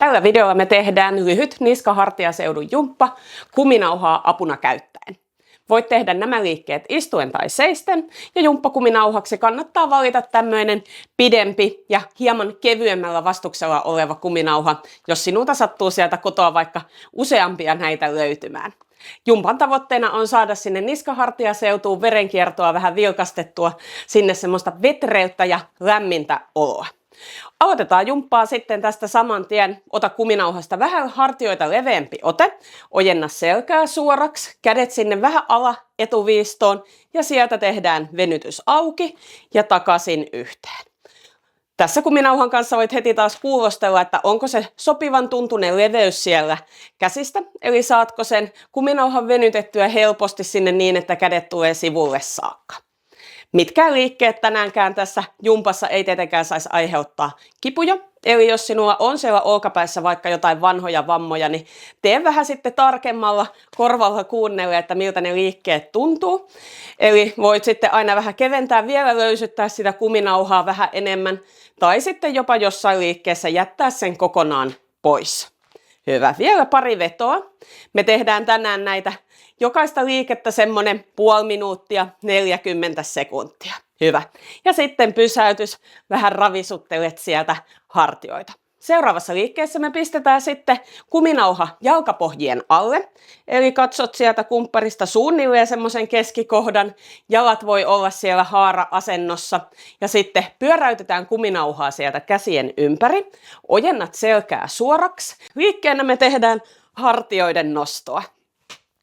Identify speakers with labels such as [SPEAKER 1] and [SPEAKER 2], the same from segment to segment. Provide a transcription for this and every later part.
[SPEAKER 1] Tällä videolla me tehdään lyhyt niska-hartiaseudun jumppa kuminauhaa apuna käyttäen. Voit tehdä nämä liikkeet istuen tai seisten ja jumppakuminauhaksi kannattaa valita tämmöinen pidempi ja hieman kevyemmällä vastuksella oleva kuminauha, jos sinulta sattuu sieltä kotoa vaikka useampia näitä löytymään. Jumpan tavoitteena on saada sinne niska-hartiaseutuun verenkiertoa vähän vilkastettua, sinne semmoista vetreyttä ja lämmintä oloa. Aloitetaan jumppaa sitten tästä saman tien. Ota kuminauhasta vähän hartioita leveämpi ote, ojenna selkää suoraksi, kädet sinne vähän etuviistoon ja sieltä tehdään venytys auki ja takaisin yhteen. Tässä kuminauhan kanssa voit heti taas kuulostella, että onko se sopivan tuntunen leveys siellä käsistä, eli saatko sen kuminauhan venytettyä helposti sinne niin, että kädet tulee sivulle saakka. Mitkään liikkeet tänäänkään tässä jumpassa ei tietenkään saisi aiheuttaa kipuja. Eli jos sinulla on siellä olkapäissä vaikka jotain vanhoja vammoja, niin tee vähän sitten tarkemmalla korvalla kuunnelle, että miltä ne liikkeet tuntuu. Eli voit sitten aina vähän keventää, vielä löysyttää sitä kuminauhaa vähän enemmän, tai sitten jopa jossain liikkeessä jättää sen kokonaan pois. Hyvä. Vielä pari vetoa. Me tehdään tänään näitä jokaista liikettä semmoinen puoli minuuttia, 40 sekuntia. Hyvä. Ja sitten pysäytys, vähän ravisuttelet sieltä hartioita. Seuraavassa liikkeessä me pistetään sitten kuminauha jalkapohjien alle. Eli katsot sieltä kumpparista suunnilleen semmoisen keskikohdan. Jalat voi olla siellä haara-asennossa. Ja sitten pyöräytetään kuminauhaa sieltä käsien ympäri. Ojennat selkää suoraksi. Liikkeenä me tehdään hartioiden nostoa.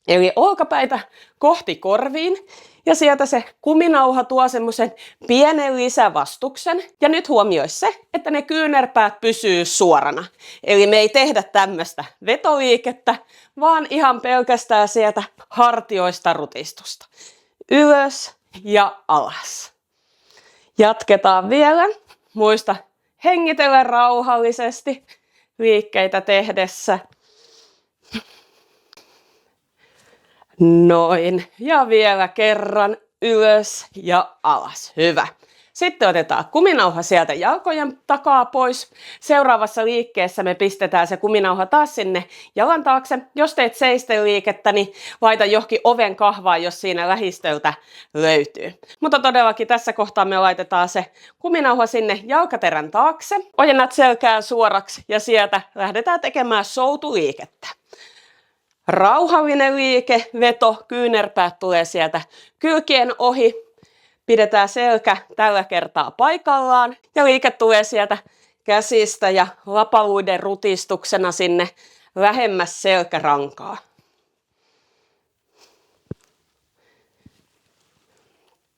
[SPEAKER 1] Eli olkapäitä kohti korviin ja sieltä se kuminauha tuo semmoisen pienen lisävastuksen. Ja nyt huomioi se, että ne kyynärpäät pysyy suorana. Eli me ei tehdä tämmöistä vetoliikettä, vaan ihan pelkästään sieltä hartioista rutistusta. Ylös ja alas. Jatketaan vielä. Muista hengitellä rauhallisesti liikkeitä tehdessä. Noin. Ja vielä kerran ylös ja alas. Hyvä. Sitten otetaan kuminauha sieltä jalkojen takaa pois. Seuraavassa liikkeessä me pistetään se kuminauha taas sinne jalan taakse. Jos teet seisten liikettä, niin laita johonkin oven kahvaan, jos siinä lähistöltä löytyy. Mutta todellakin tässä kohtaa me laitetaan se kuminauha sinne jalkaterän taakse. Ojennat selkää suoraksi ja sieltä lähdetään tekemään soutuliikettä. Rauhallinen liike, veto, kyynärpäät tulee sieltä kylkien ohi. Pidetään selkä tällä kertaa paikallaan ja liike tulee sieltä käsistä ja lapaluiden rutistuksena sinne lähemmäs selkärankaa.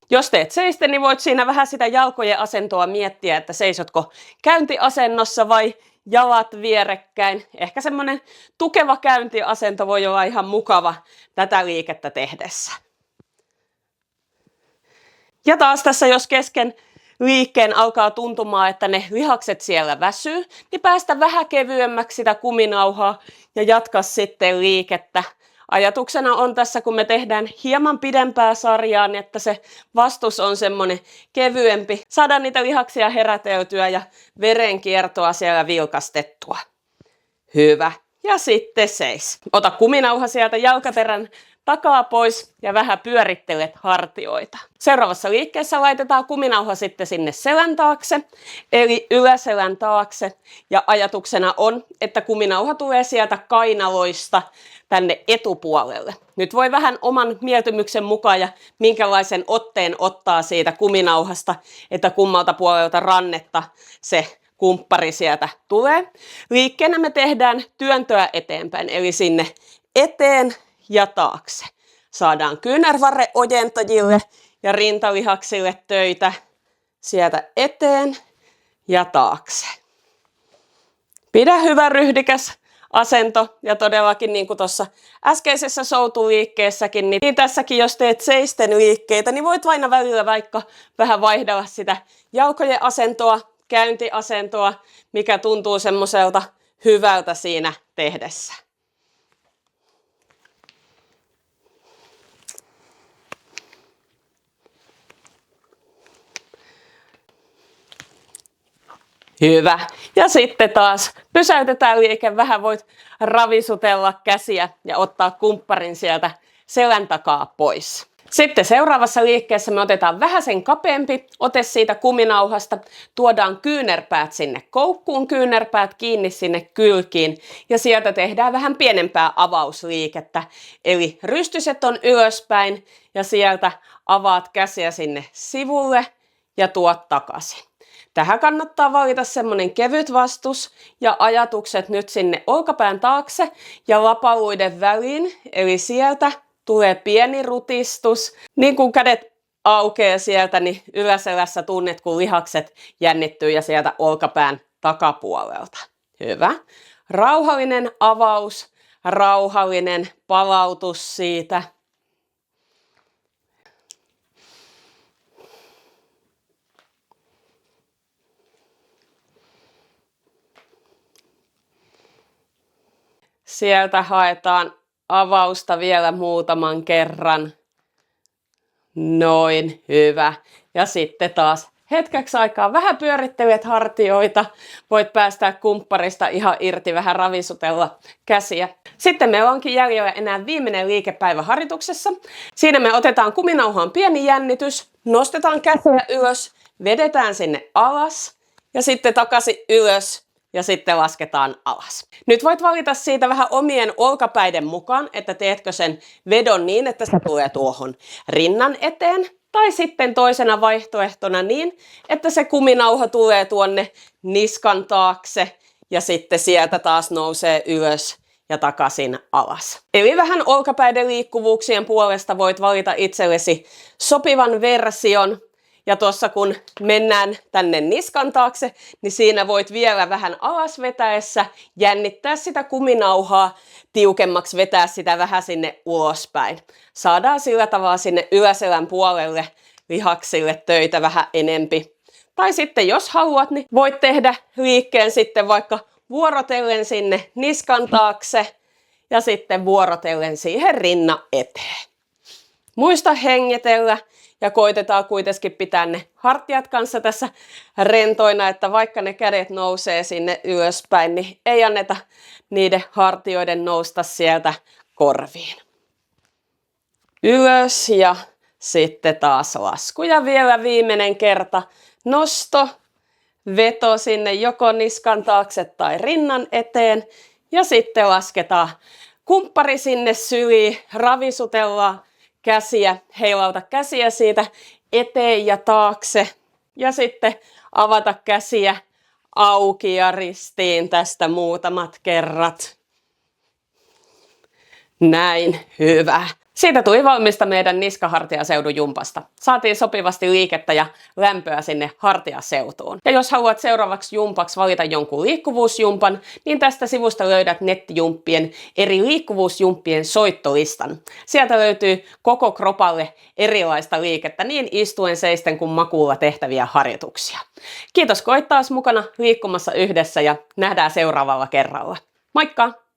[SPEAKER 1] Jos teet seisten, niin voit siinä vähän sitä jalkojen asentoa miettiä, että seisotko käyntiasennossa vai jalat vierekkäin. Ehkä semmoinen tukeva käyntiasento voi olla ihan mukava tätä liikettä tehdessä. Ja taas tässä, jos kesken liikkeen alkaa tuntumaan, että ne lihakset siellä väsyy, niin päästä vähän kevyemmäksi sitä kuminauhaa ja jatka sitten liikettä. Ajatuksena on tässä, kun me tehdään hieman pidempää sarjaa, niin että se vastus on semmoinen kevyempi. Saadaan niitä lihaksia heräteltyä ja verenkiertoa siellä vilkastettua. Hyvä. Ja sitten seis. Ota kuminauha sieltä jalkaterän takaa pois ja vähän pyörittelet hartioita. Seuraavassa liikkeessä laitetaan kuminauha sitten sinne selän taakse, eli yläselän taakse. Ja ajatuksena on, että kuminauha tulee sieltä kainaloista tänne etupuolelle. Nyt voi vähän oman mieltymyksen mukaan ja minkälaisen otteen ottaa siitä kuminauhasta, että kummalta puolelta rannetta se kumppari sieltä tulee. Liikkeenä me tehdään työntöä eteenpäin, eli sinne eteen ja taakse. Saadaan kyynärvarreojentajille ja rintalihaksille töitä sieltä eteen ja taakse. Pidä hyvä ryhdikäs asento ja todellakin niin kuin tuossa äskeisessä soutuliikkeessäkin, niin tässäkin jos teet seisten liikkeitä, niin voit aina välillä vaikka vähän vaihdella sitä jalkojen asentoa, käyntiasentoa, mikä tuntuu semmoiselta hyvältä siinä tehdessä. Hyvä. Ja sitten taas pysäytetään liike. Vähän voit ravisutella käsiä ja ottaa kumpparin sieltä selän takaa pois. Sitten seuraavassa liikkeessä me otetaan vähän sen kapeampi ote siitä kuminauhasta, tuodaan kyynärpäät sinne koukkuun, kyynärpäät kiinni sinne kylkiin ja sieltä tehdään vähän pienempää avausliikettä. Eli rystyset on ylöspäin ja sieltä avaat käsiä sinne sivulle ja tuot takaisin. Tähän kannattaa valita semmoinen kevyt vastus ja ajatukset nyt sinne olkapään taakse ja lapaluiden väliin, eli sieltä tulee pieni rutistus. Niin kun kädet aukeaa sieltä, niin yläselässä tunnet, kun lihakset jännittyy ja sieltä olkapään takapuolelta. Hyvä. Rauhallinen avaus, rauhallinen palautus siitä. Sieltä haetaan avausta vielä muutaman kerran. Noin, hyvä. Ja sitten taas hetkeksi aikaa vähän pyörittelet hartioita. Voit päästää kumpparista ihan irti, vähän ravisutella käsiä. Sitten meillä onkin jäljellä enää viimeinen liikepäivä harjoituksessa. Siinä me otetaan kuminauhaan pieni jännitys, nostetaan käsiä ylös, vedetään sinne alas ja sitten takaisin ylös. Ja sitten lasketaan alas. Nyt voit valita siitä vähän omien olkapäiden mukaan, että teetkö sen vedon niin, että se tulee tuohon rinnan eteen. Tai sitten toisena vaihtoehtona niin, että se kuminauha tulee tuonne niskan taakse ja sitten sieltä taas nousee ylös ja takaisin alas. Eli vähän olkapäiden liikkuvuuksien puolesta voit valita itsellesi sopivan version. Ja tuossa kun mennään tänne niskan taakse, niin siinä voit vielä vähän alas vetäessä jännittää sitä kuminauhaa tiukemmaksi, vetää sitä vähän sinne ulospäin. Saadaan sillä tavalla sinne yläselän puolelle lihaksille töitä vähän enempi. Tai sitten jos haluat, niin voit tehdä liikkeen sitten vaikka vuorotellen sinne niskan taakse ja sitten vuorotellen siihen rinnan eteen. Muista hengitellä. Ja koitetaan kuitenkin pitää ne hartiat kanssa tässä rentoina, että vaikka ne kädet nousee sinne ylöspäin, niin ei anneta niiden hartioiden nousta sieltä korviin. Ylös ja sitten taas lasku. Ja vielä viimeinen kerta. Nosto, veto sinne joko niskan taakse tai rinnan eteen. Ja sitten lasketaan kumppari sinne syliin, ravisutellaan käsiä, heilauta käsiä siitä eteen ja taakse ja sitten avata käsiä auki ja ristiin tästä muutamat kerrat. Näin, hyvä. Siitä tuli valmista meidän niskahartiaseudun jumpasta. Saatiin sopivasti liikettä ja lämpöä sinne hartiaseutuun. Ja jos haluat seuraavaksi jumpaksi valita jonkun liikkuvuusjumpan, niin tästä sivusta löydät nettijumppien eri liikkuvuusjumppien soittolistan. Sieltä löytyy koko kropalle erilaista liikettä, niin istuen, seisten kuin makuulla tehtäviä harjoituksia. Kiitos kun olit taas mukana liikkumassa yhdessä ja nähdään seuraavalla kerralla. Moikka!